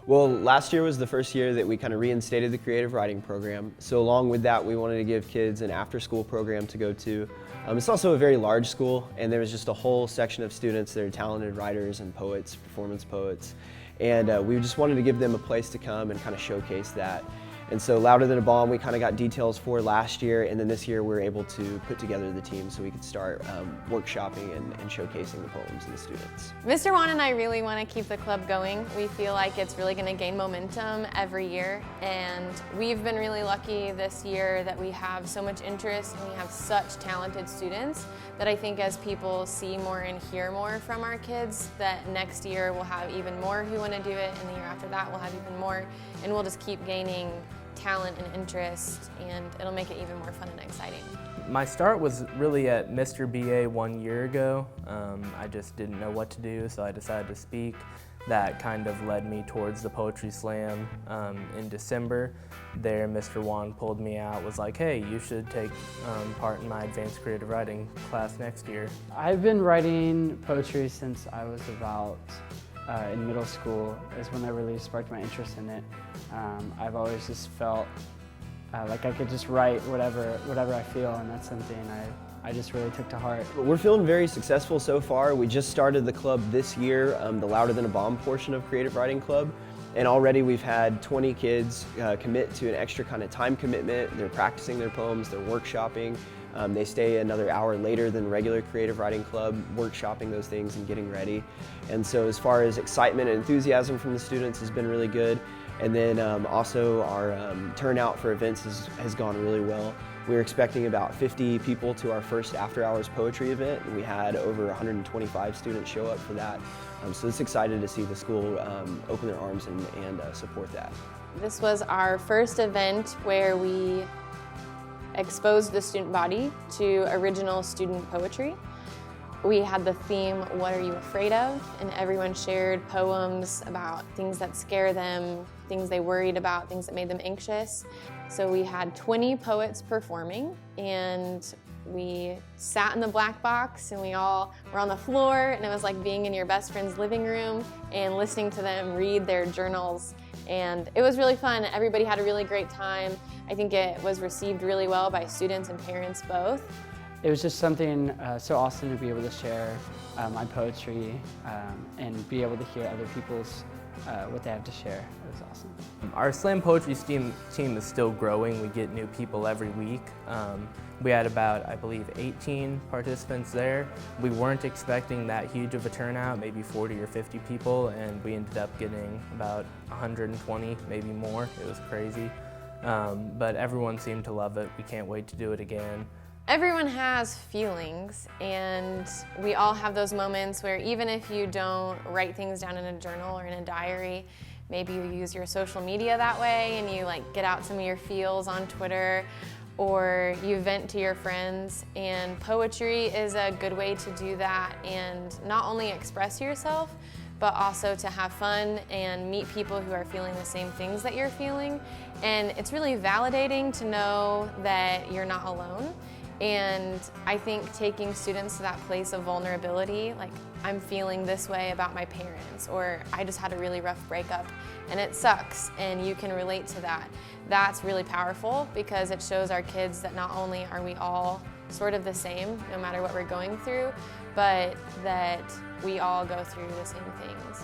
Well, last year was the first year that we kind of reinstated the creative writing program. So along with that, we wanted to give kids an after-school program to go to. It's also a very large school, and there was just a whole section of students that are talented writers and poets, performance poets. And we just wanted to give them a place to come and kind of showcase that. And so Louder Than a Bomb, we kind of got details for last year, and then this year we were able to put together the team so we could start workshopping and showcasing the poems and the students. Mr. Wann and I really want to keep the club going. We feel like it's really going to gain momentum every year, and we've been really lucky this year that we have so much interest and we have such talented students that I think as people see more and hear more from our kids, that next year we'll have even more who want to do it, and the year after that we'll have even more, and we'll just keep gaining talent and interest, and it'll make it even more fun and exciting. My start was really at Mr. BA 1 year ago. I just didn't know what to do, so I decided to speak. That kind of led me towards the Poetry Slam in December. There, Mr. Wann pulled me out, was like, hey, you should take part in my advanced creative writing class next year. I've been writing poetry since I was about in middle school is when I really sparked my interest in it. I've always just felt like I could just write whatever I feel, and that's something I just really took to heart. We're feeling very successful so far. We just started the club this year, the Louder Than a Bomb portion of Creative Writing Club, and already we've had 20 kids commit to an extra kind of time commitment. They're practicing their poems, they're workshopping. They stay another hour later than regular Creative Writing Club, workshopping those things and getting ready. And so as far as excitement and enthusiasm from the students has been really good. And then also our turnout for events has gone really well. We were expecting about 50 people to our first after hours poetry event, and we had over 125 students show up for that. So it's excited to see the school open their arms and support that. This was our first event where we exposed the student body to original student poetry. We had the theme, What Are You Afraid Of? And everyone shared poems about things that scare them, things they worried about, things that made them anxious. So we had 20 poets performing, and we sat in the black box and we all were on the floor, and it was like being in your best friend's living room and listening to them read their journals. And it was really fun. Everybody had a really great time. I think it was received really well by students and parents both. It was just something so awesome to be able to share my poetry and be able to hear other people's what they have to share. It was awesome. Our slam poetry team is still growing. We get new people every week. We had about, I believe, 18 participants there. We weren't expecting that huge of a turnout, maybe 40 or 50 people, and we ended up getting about 120, maybe more. It was crazy. But everyone seemed to love it. We can't wait to do it again. Everyone has feelings, and we all have those moments where even if you don't write things down in a journal or in a diary, maybe you use your social media that way and you get out some of your feels on Twitter, or you vent to your friends, and poetry is a good way to do that and not only express yourself, but also to have fun and meet people who are feeling the same things that you're feeling. And it's really validating to know that you're not alone. And I think taking students to that place of vulnerability, like I'm feeling this way about my parents, or I just had a really rough breakup and it sucks, and you can relate to that. That's really powerful because it shows our kids that not only are we all sort of the same, no matter what we're going through, but that we all go through the same things.